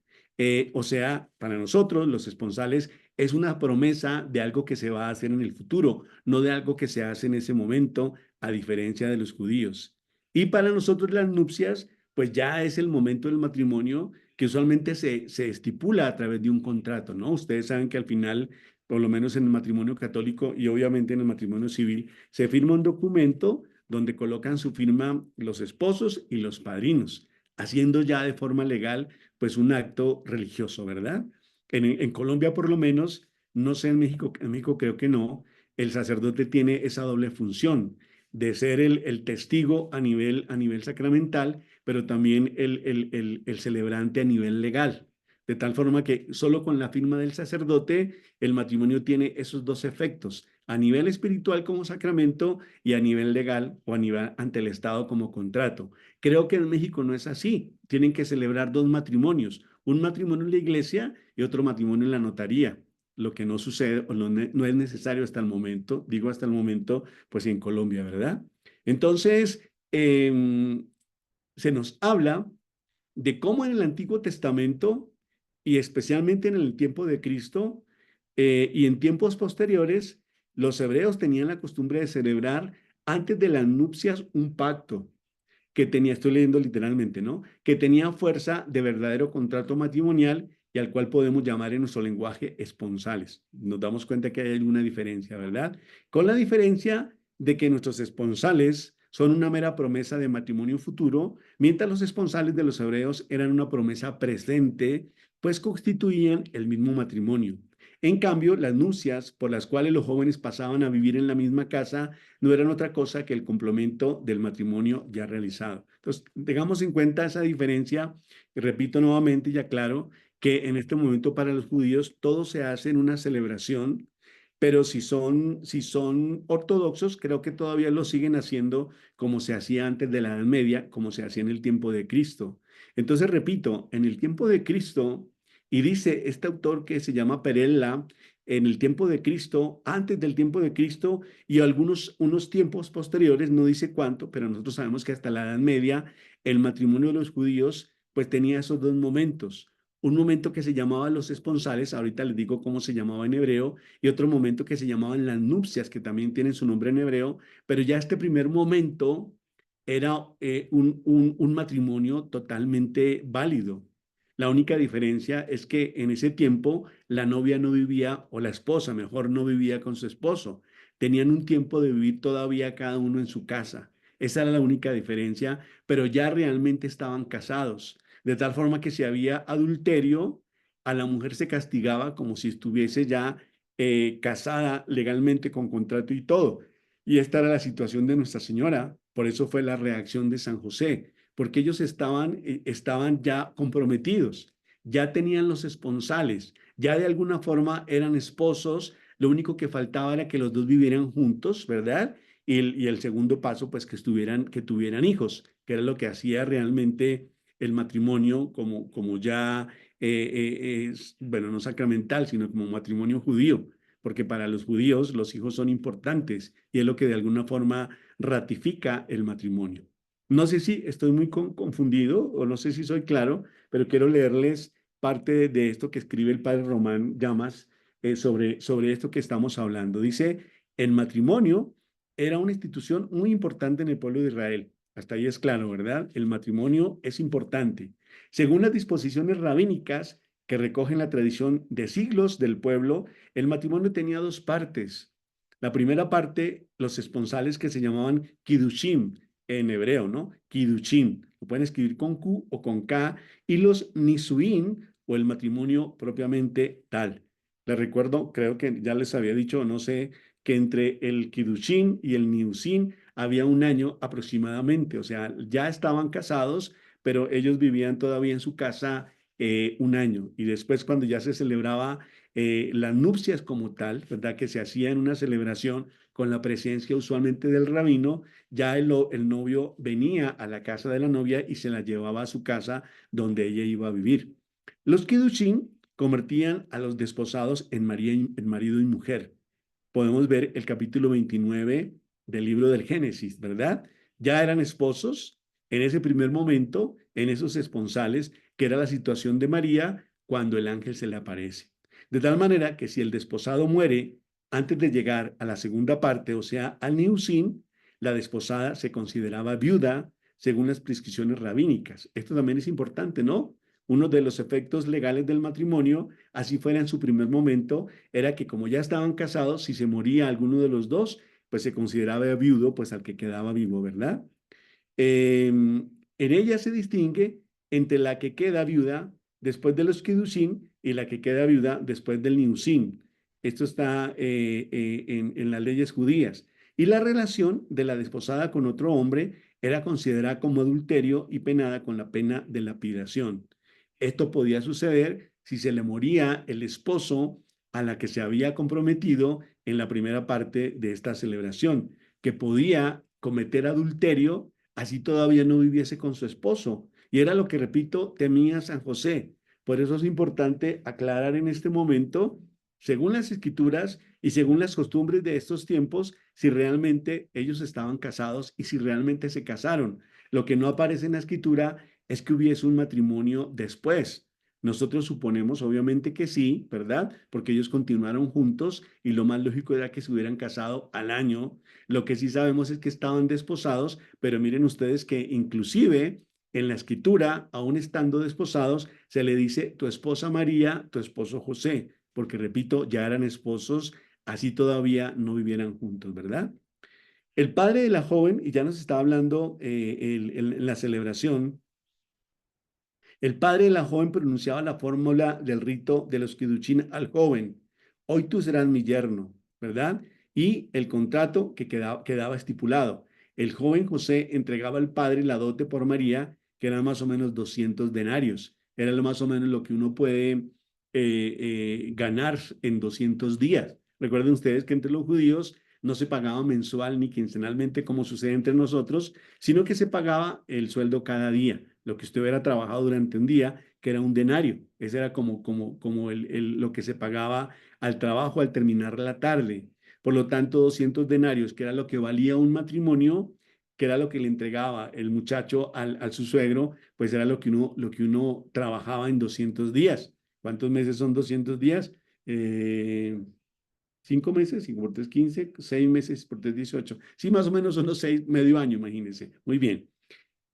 O sea, para nosotros los esponsales es una promesa de algo que se va a hacer en el futuro, no de algo que se hace en ese momento, a diferencia de los judíos. Y para nosotros las nupcias, pues ya es el momento del matrimonio que usualmente se estipula a través de un contrato, ¿no? Ustedes saben que al final, por lo menos en el matrimonio católico y obviamente en el matrimonio civil, se firma un documento donde colocan su firma los esposos y los padrinos, haciendo ya de forma legal, pues un acto religioso, ¿verdad? En Colombia, por lo menos, no sé en México creo que no, el sacerdote tiene esa doble función de ser el testigo a nivel sacramental, pero también el celebrante a nivel legal. De tal forma que solo con la firma del sacerdote el matrimonio tiene esos dos efectos, a nivel espiritual como sacramento y a nivel legal o a nivel ante el Estado como contrato. Creo que en México no es así. Tienen que celebrar dos matrimonios, un matrimonio en la iglesia y otro matrimonio en la notaría, lo que no sucede o no es necesario hasta el momento, digo hasta el momento, pues en Colombia, ¿verdad? Entonces, se nos habla de cómo en el Antiguo Testamento y especialmente en el tiempo de Cristo y en tiempos posteriores, los hebreos tenían la costumbre de celebrar antes de las nupcias un pacto que tenía, estoy leyendo literalmente, ¿no? Que tenía fuerza de verdadero contrato matrimonial y al cual podemos llamar en nuestro lenguaje esponsales. Nos damos cuenta que hay alguna diferencia, ¿verdad? Con la diferencia de que nuestros esponsales son una mera promesa de matrimonio futuro, mientras los esponsales de los hebreos eran una promesa presente, pues constituían el mismo matrimonio. En cambio, las nupcias por las cuales los jóvenes pasaban a vivir en la misma casa no eran otra cosa que el complemento del matrimonio ya realizado. Entonces, tengamos en cuenta esa diferencia, y repito nuevamente y aclaro que en este momento para los judíos todo se hace en una celebración, pero si son ortodoxos, creo que todavía lo siguen haciendo como se hacía antes de la Edad Media, como se hacía en el tiempo de Cristo. Entonces, repito, en el tiempo de Cristo, y dice este autor que se llama Perella, en el tiempo de Cristo, antes del tiempo de Cristo, y unos tiempos posteriores, no dice cuánto, pero nosotros sabemos que hasta la Edad Media el matrimonio de los judíos pues tenía esos dos momentos. Un momento que se llamaba los esponsales, ahorita les digo cómo se llamaba en hebreo, y otro momento que se llamaban las nupcias, que también tienen su nombre en hebreo, pero ya este primer momento era un matrimonio totalmente válido. La única diferencia es que en ese tiempo la novia no vivía, o la esposa mejor, no vivía con su esposo. Tenían un tiempo de vivir todavía cada uno en su casa. Esa era la única diferencia, pero ya realmente estaban casados. De tal forma que si había adulterio, a la mujer se castigaba como si estuviese ya casada legalmente con contrato y todo. Y esta era la situación de Nuestra Señora. Por eso fue la reacción de San José, porque ellos estaban ya comprometidos, ya tenían los esponsales, ya de alguna forma eran esposos. Lo único que faltaba era que los dos vivieran juntos, ¿verdad? Y el segundo paso, pues que tuvieran hijos, que era lo que hacía realmente el matrimonio como ya, bueno, no sacramental, sino como matrimonio judío, porque para los judíos los hijos son importantes y es lo que de alguna forma ratifica el matrimonio. No sé si estoy muy confundido o no sé si soy claro, pero quiero leerles parte de esto que escribe el padre Román Llamas sobre esto que estamos hablando. Dice, el matrimonio era una institución muy importante en el pueblo de Israel. Hasta ahí es claro, ¿verdad? El matrimonio es importante. Según las disposiciones rabínicas, que recogen la tradición de siglos del pueblo, el matrimonio tenía dos partes. La primera parte, los esponsales que se llamaban Kiddushim en hebreo, ¿no? Kiddushim, lo pueden escribir con Q o con K, y los Nisuín o el matrimonio propiamente tal. Les recuerdo, creo que ya les había dicho, no sé, que entre el Kiddushim y el Niusin había un año aproximadamente, o sea, ya estaban casados, pero ellos vivían todavía en su casa un año. Y después cuando ya se celebraba las nupcias como tal, ¿verdad? Que se hacía en una celebración con la presencia usualmente del rabino, ya el novio venía a la casa de la novia y se la llevaba a su casa donde ella iba a vivir. Los Kiddushim convertían a los desposados en marido y mujer. Podemos ver el capítulo 29 del libro del Génesis, ¿verdad? Ya eran esposos en ese primer momento, en esos esponsales, que era la situación de María cuando el ángel se le aparece. De tal manera que si el desposado muere antes de llegar a la segunda parte, o sea, al Niusim, la desposada se consideraba viuda según las prescripciones rabínicas. Esto también es importante, ¿no? Uno de los efectos legales del matrimonio, así fuera en su primer momento, era que como ya estaban casados, si se moría alguno de los dos, pues se consideraba viudo, pues al que quedaba vivo, ¿verdad? En ella se distingue entre la que queda viuda después de los Kiddushin y la que queda viuda después del Niusin. Esto está en las leyes judías. Y la relación de la desposada con otro hombre era considerada como adulterio y penada con la pena de lapidación. Esto podía suceder si se le moría el esposo a la que se había comprometido en la primera parte de esta celebración, que podía cometer adulterio así todavía no viviese con su esposo. Y era lo que, repito, temía San José. Por eso es importante aclarar en este momento, según las escrituras y según las costumbres de estos tiempos, si realmente ellos estaban casados y si realmente se casaron. Lo que no aparece en la escritura es que hubiese un matrimonio después. Nosotros suponemos obviamente que sí, ¿verdad? Porque ellos continuaron juntos y lo más lógico era que se hubieran casado al año. Lo que sí sabemos es que estaban desposados, pero miren ustedes que inclusive en la escritura, aún estando desposados, se le dice tu esposa María, tu esposo José, porque repito, ya eran esposos, así todavía no vivieran juntos, ¿verdad? El padre de la joven, y ya nos está hablando en la celebración, el padre de la joven pronunciaba la fórmula del rito de los Kiddushin al joven. Hoy tú serás mi yerno, ¿verdad? Y el contrato que quedaba estipulado. El joven José entregaba al padre la dote por María, que eran más o menos 200 denarios. Era lo más o menos lo que uno puede ganar en 200 días. Recuerden ustedes que entre los judíos no se pagaba mensual ni quincenalmente como sucede entre nosotros, sino que se pagaba el sueldo cada día, lo que usted hubiera trabajado durante un día, que era un denario. Ese era como lo que se pagaba al trabajo al terminar la tarde. Por lo tanto, 200 denarios, que era lo que valía un matrimonio, que era lo que le entregaba el muchacho al su suegro, pues era lo que uno trabajaba en 200 días. ¿Cuántos meses son 200 días? 5 meses, 5 por 3, 15, 6 meses por 3, 18. Sí, más o menos son los 6, medio año, imagínense. Muy bien.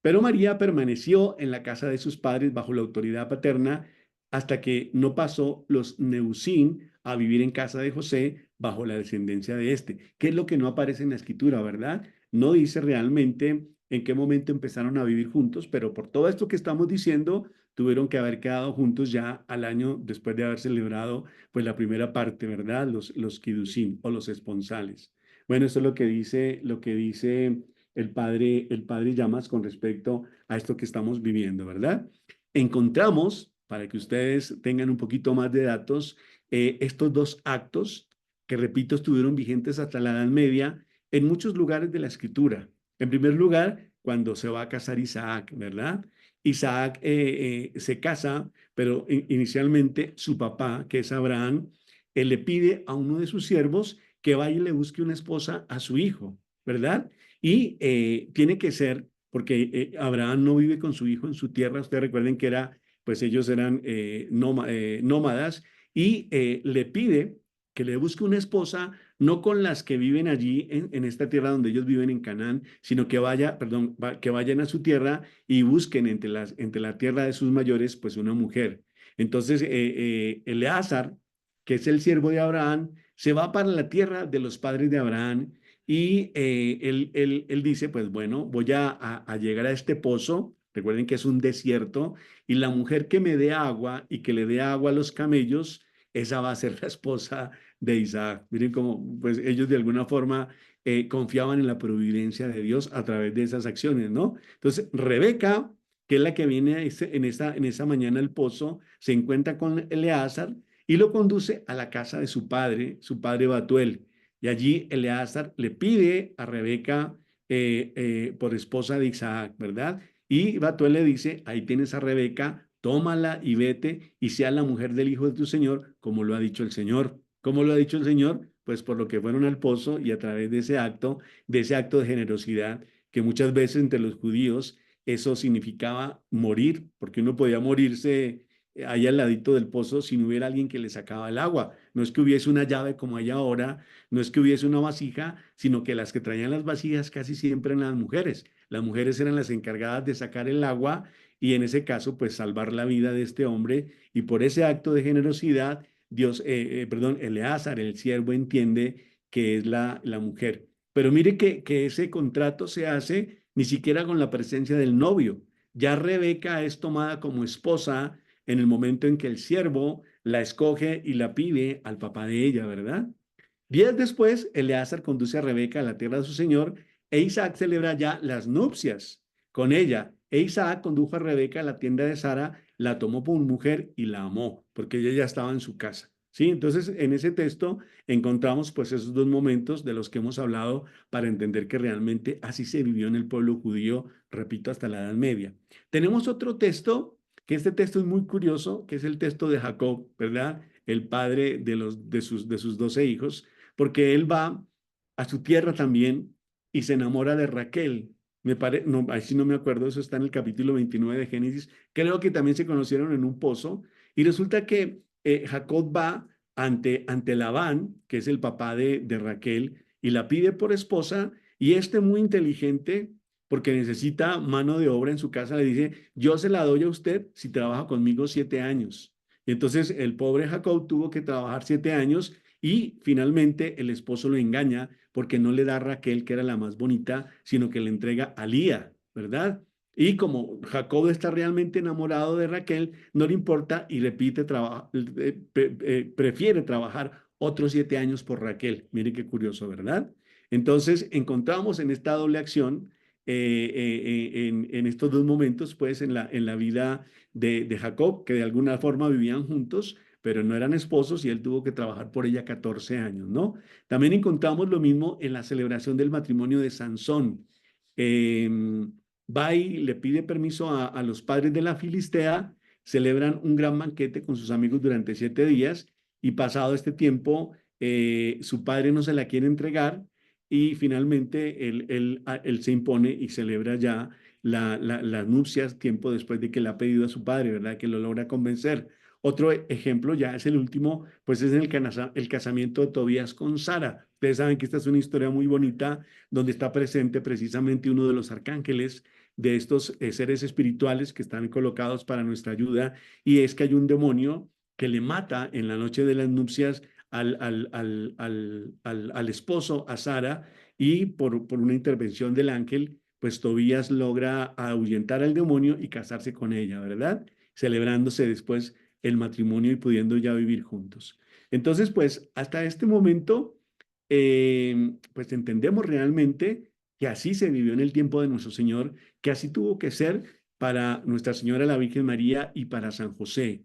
Pero María permaneció en la casa de sus padres bajo la autoridad paterna hasta que no pasó los Neusín a vivir en casa de José bajo la descendencia de este, que es lo que no aparece en la escritura, ¿verdad? No dice realmente en qué momento empezaron a vivir juntos, pero por todo esto que estamos diciendo, tuvieron que haber quedado juntos ya al año después de haber celebrado pues la primera parte, ¿verdad? Los Kiddushim o los esponsales. Bueno, eso es lo que dice el padre Llamas con respecto a esto que estamos viviendo, ¿verdad? Encontramos, para que ustedes tengan un poquito más de datos, estos dos actos que, repito, estuvieron vigentes hasta la Edad Media en muchos lugares de la Escritura. En primer lugar, cuando se va a casar Isaac, ¿verdad? Isaac se casa, pero inicialmente su papá, que es Abraham, él le pide a uno de sus siervos que vaya y le busque una esposa a su hijo, ¿verdad? Y tiene que ser, porque Abraham no vive con su hijo en su tierra, ustedes recuerden que pues ellos eran nómadas, y le pide que le busque una esposa, no con las que viven allí en esta tierra donde ellos viven en Canaán, sino que que vayan a su tierra y busquen entre la tierra de sus mayores, pues una mujer. Entonces, Eleazar, que es el siervo de Abraham, se va para la tierra de los padres de Abraham y él dice, pues bueno, voy a llegar a este pozo. Recuerden que es un desierto y la mujer que me dé agua y que le dé agua a los camellos, esa va a ser la esposa de Isaac. Miren cómo pues ellos de alguna forma confiaban en la providencia de Dios a través de esas acciones, ¿no? Entonces, Rebeca, que es la que viene en esa mañana al pozo, se encuentra con Eleazar y lo conduce a la casa de su padre Batuel. Y allí Eleazar le pide a Rebeca por esposa de Isaac, ¿verdad? Y Batuel le dice, ahí tienes a Rebeca, tómala y vete y sea la mujer del hijo de tu señor, como lo ha dicho el Señor. ¿Cómo lo ha dicho el Señor? Pues por lo que fueron al pozo y a través de ese acto de generosidad, que muchas veces entre los judíos eso significaba morir, porque uno podía morirse ahí al ladito del pozo si no hubiera alguien que le sacaba el agua. No es que hubiese una llave como hay ahora, no es que hubiese una vasija, sino que las que traían las vasijas casi siempre eran las mujeres. Las mujeres eran las encargadas de sacar el agua y en ese caso, pues salvar la vida de este hombre. Y por ese acto de generosidad, Eleazar, el siervo, entiende que es la mujer. Pero mire que ese contrato se hace ni siquiera con la presencia del novio. Ya Rebeca es tomada como esposa en el momento en que el siervo la escoge y la pide al papá de ella, ¿verdad? Días después, Eleazar conduce a Rebeca a la tierra de su señor e Isaac celebra ya las nupcias con ella. E Isaac condujo a Rebeca a la tienda de Sara, la tomó por mujer y la amó, porque ella ya estaba en su casa. ¿Sí? Entonces, en ese texto encontramos pues esos dos momentos de los que hemos hablado para entender que realmente así se vivió en el pueblo judío, repito, hasta la Edad Media. Tenemos otro texto, que este texto es muy curioso, que es el texto de Jacob, ¿verdad? El padre de sus 12 hijos porque él va a su tierra también y se enamora de Raquel. No, ahí sí no me acuerdo, eso está en el capítulo 29 de Génesis. Creo que también se conocieron en un pozo. Y resulta que Jacob va ante Labán, que es el papá de Raquel, y la pide por esposa. Y este muy inteligente, porque necesita mano de obra en su casa, le dice, yo se la doy a usted si trabaja conmigo 7 años. Y entonces el pobre Jacob tuvo que trabajar 7 años y finalmente el esposo lo engaña porque no le da a Raquel, que era la más bonita, sino que le entrega a Lía, ¿verdad? Y como Jacob está realmente enamorado de Raquel, no le importa y prefiere trabajar otros 7 años por Raquel. Mire qué curioso, ¿verdad? Entonces encontramos en esta doble acción, en estos dos momentos, pues en la vida de Jacob, que de alguna forma vivían juntos, pero no eran esposos y él tuvo que trabajar por ella 14 años, ¿no? También encontramos lo mismo en la celebración del matrimonio de Sansón. Eh, Va y le pide permiso a los padres de la Filistea, celebran un gran banquete con sus amigos durante 7 días y pasado este tiempo, su padre no se la quiere entregar y finalmente él se impone y celebra ya las nupcias tiempo después de que le ha pedido a su padre, ¿verdad? Que lo logra convencer. Otro ejemplo, ya es el último, pues es el casamiento de Tobías con Sara. Ustedes saben que esta es una historia muy bonita donde está presente precisamente uno de los arcángeles de estos seres espirituales que están colocados para nuestra ayuda y es que hay un demonio que le mata en la noche de las nupcias al esposo, a Sara, y por una intervención del ángel, pues Tobías logra ahuyentar al demonio y casarse con ella, ¿verdad? Celebrándose después el matrimonio y pudiendo ya vivir juntos. Entonces, pues hasta este momento, pues entendemos realmente que así se vivió en el tiempo de nuestro Señor, que así tuvo que ser para Nuestra Señora la Virgen María y para San José.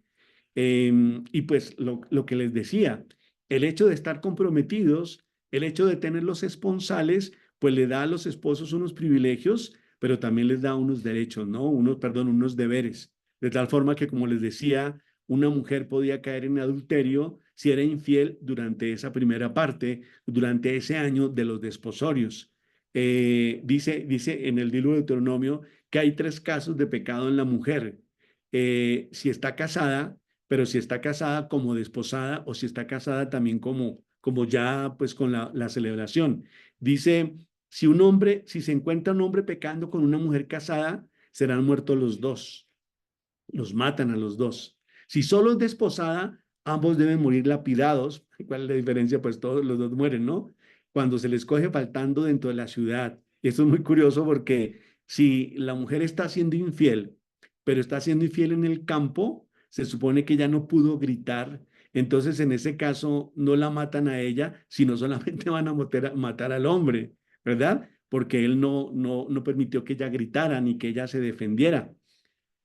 Y pues lo que les decía, el hecho de estar comprometidos, el hecho de tener los esponsales, pues le da a los esposos unos privilegios, pero también les da unos derechos, ¿no? Unos deberes. De tal forma que, como les decía, una mujer podía caer en adulterio si era infiel durante esa primera parte, durante ese año de los desposorios. Dice en el libro de Deuteronomio que hay 3 casos de pecado en la mujer. Si está casada, pero si está casada como desposada o si está casada también como ya pues con la celebración. Dice, si se encuentra un hombre pecando con una mujer casada, serán muertos los dos, los matan a los dos. Si solo es desposada, ambos deben morir lapidados. ¿Cuál es la diferencia? Pues todos los dos mueren, ¿no? Cuando se les coge faltando dentro de la ciudad. Y esto es muy curioso porque si la mujer está siendo infiel, pero está siendo infiel en el campo, se supone que ella no pudo gritar. Entonces, en ese caso, no la matan a ella, sino solamente van a matar al hombre, ¿verdad? Porque él no permitió que ella gritara ni que ella se defendiera.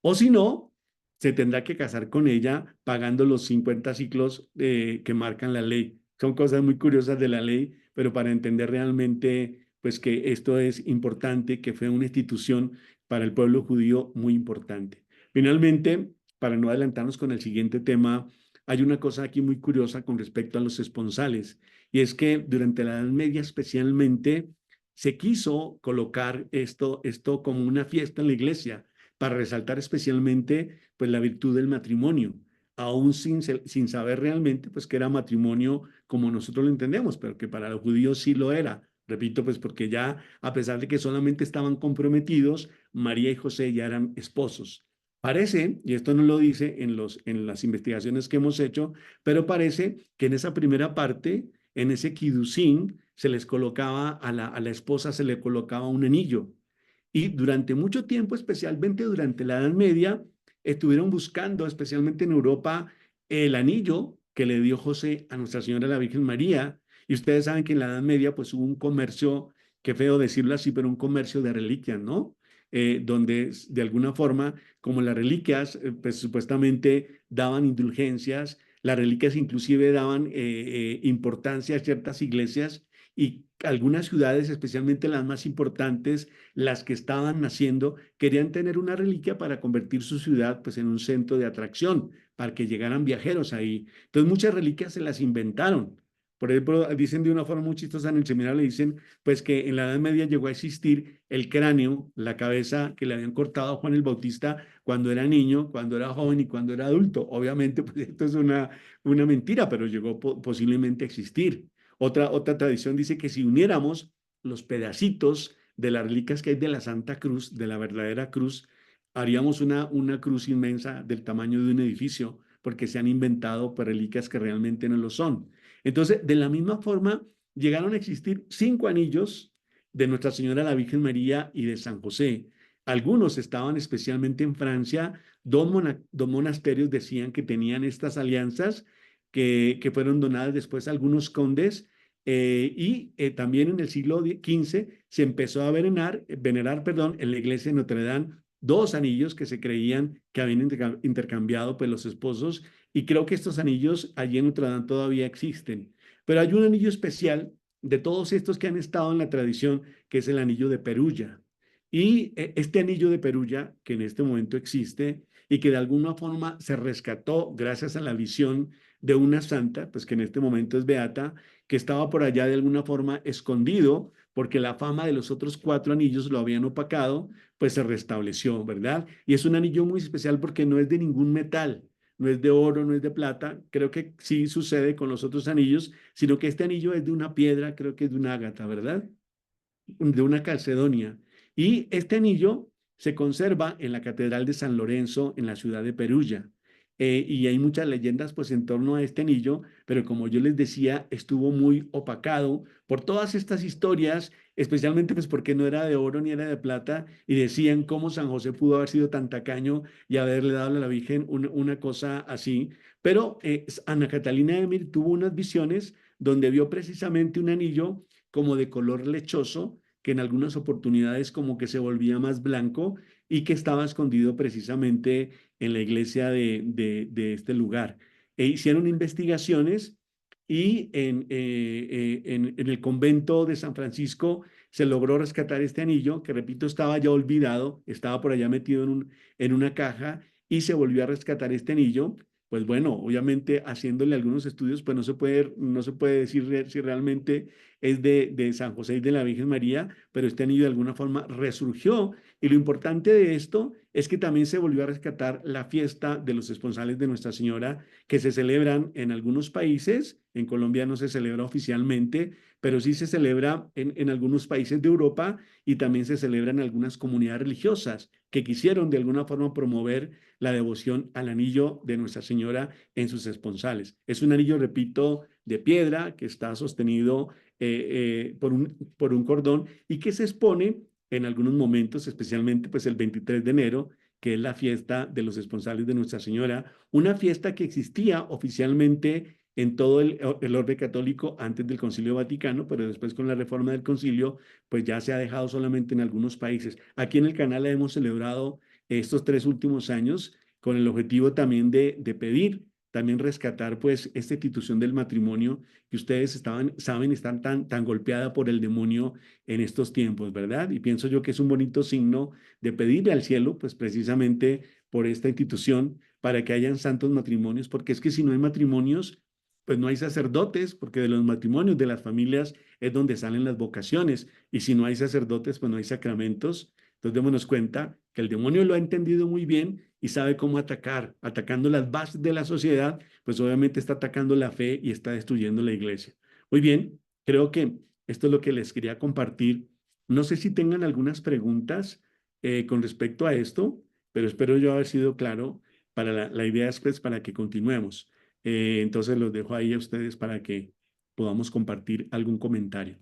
O si no, se tendrá que casar con ella pagando los 50 ciclos que marcan la ley. Son cosas muy curiosas de la ley, pero para entender realmente, pues que esto es importante, que fue una institución para el pueblo judío muy importante. Finalmente, para no adelantarnos con el siguiente tema, hay una cosa aquí muy curiosa con respecto a los esponsales, y es que durante la Edad Media especialmente se quiso colocar esto como una fiesta en la iglesia para resaltar especialmente pues la virtud del matrimonio, aún sin saber realmente pues que era matrimonio como nosotros lo entendemos, pero que para los judíos sí lo era. Repito, pues porque ya a pesar de que solamente estaban comprometidos, María y José ya eran esposos. Parece, y esto no lo dice en las investigaciones que hemos hecho, pero parece que en esa primera parte, en ese kidusín, se les colocaba a la esposa, se le colocaba un anillo. Y durante mucho tiempo, especialmente durante la Edad Media, estuvieron buscando, especialmente en Europa, el anillo que le dio José a Nuestra Señora la Virgen María. Y ustedes saben que en la Edad Media, pues hubo un comercio, qué feo decirlo así, pero un comercio de reliquias, ¿no? Donde de alguna forma, como las reliquias, pues supuestamente daban indulgencias, las reliquias inclusive daban importancia a ciertas iglesias y algunas ciudades, especialmente las más importantes, las que estaban naciendo, querían tener una reliquia para convertir su ciudad pues en un centro de atracción, para que llegaran viajeros ahí. Entonces muchas reliquias se las inventaron. Por ejemplo, dicen de una forma muy chistosa en el seminario, le dicen pues que en la Edad Media llegó a existir el cráneo, la cabeza que le habían cortado a Juan el Bautista cuando era niño, cuando era joven y cuando era adulto. Obviamente, pues esto es una mentira, pero llegó posiblemente a existir. Otra tradición dice que si uniéramos los pedacitos de las reliquias que hay de la Santa Cruz, de la verdadera cruz, haríamos una cruz inmensa del tamaño de un edificio, porque se han inventado pues, reliquias que realmente no lo son. Entonces, de la misma forma, llegaron a existir 5 anillos de Nuestra Señora la Virgen María y de San José. Algunos estaban especialmente en Francia, dos monasterios decían que tenían estas alianzas que fueron donadas después a algunos condes también en el siglo XV se empezó a venerar, perdón, en la iglesia de Notre Dame 2 anillos que se creían que habían intercambiado pues, los esposos y creo que estos anillos allí en Notre Dame todavía existen. Pero hay un anillo especial de todos estos que han estado en la tradición, que es el anillo de Perulla. Y este anillo de Perulla, que en este momento existe y que de alguna forma se rescató gracias a la visión de una santa, pues que en este momento es beata, que estaba por allá de alguna forma escondido, porque la fama de los otros 4 anillos lo habían opacado, pues se restableció, ¿verdad? Y es un anillo muy especial porque no es de ningún metal, no es de oro, no es de plata, creo que sí sucede con los otros anillos, sino que este anillo es de una piedra, creo que es de una ágata, ¿verdad? De una calcedonia. Y este anillo se conserva en la Catedral de San Lorenzo, en la ciudad de Perugia. Y hay muchas leyendas pues en torno a este anillo, pero como yo les decía, estuvo muy opacado por todas estas historias, especialmente pues porque no era de oro ni era de plata, y decían cómo San José pudo haber sido tan tacaño y haberle dado a la Virgen una cosa así. Pero Ana Catalina de Emir tuvo unas visiones donde vio precisamente un anillo como de color lechoso, que en algunas oportunidades como que se volvía más blanco y que estaba escondido precisamente en la iglesia de este lugar. E hicieron investigaciones y en el convento de San Francisco se logró rescatar este anillo, que repito, estaba ya olvidado, estaba por allá metido en una caja y se volvió a rescatar este anillo. Pues bueno, obviamente haciéndole algunos estudios, pues no se puede decir si realmente es de San José y de la Virgen María, pero este anillo de alguna forma resurgió Y lo importante de esto es que también se volvió a rescatar la fiesta de los esponsales de Nuestra Señora, que se celebran en algunos países. En Colombia no se celebra oficialmente, pero sí se celebra en algunos países de Europa y también se celebra en algunas comunidades religiosas que quisieron de alguna forma promover la devoción al anillo de Nuestra Señora en sus esponsales. Es un anillo, repito, de piedra que está sostenido por un cordón y que se expone en algunos momentos, especialmente pues el 23 de enero, que es la fiesta de los esponsales de Nuestra Señora, una fiesta que existía oficialmente en todo el orbe católico antes del Concilio Vaticano, pero después con la reforma del concilio, pues ya se ha dejado solamente en algunos países. Aquí en el canal la hemos celebrado estos 3 últimos años con el objetivo también de pedir, también rescatar pues esta institución del matrimonio que ustedes saben, están tan golpeada por el demonio en estos tiempos, ¿verdad? Y pienso yo que es un bonito signo de pedirle al cielo, pues precisamente por esta institución, para que hayan santos matrimonios, porque es que si no hay matrimonios, pues no hay sacerdotes, porque de los matrimonios, de las familias, es donde salen las vocaciones, y si no hay sacerdotes, pues no hay sacramentos. Entonces démonos cuenta que el demonio lo ha entendido muy bien y sabe cómo atacar, atacando las bases de la sociedad, pues obviamente está atacando la fe y está destruyendo la iglesia. Muy bien, creo que esto es lo que les quería compartir. No sé si tengan algunas preguntas con respecto a esto, pero espero yo haber sido claro para la idea es pues para que continuemos. Entonces los dejo ahí a ustedes para que podamos compartir algún comentario.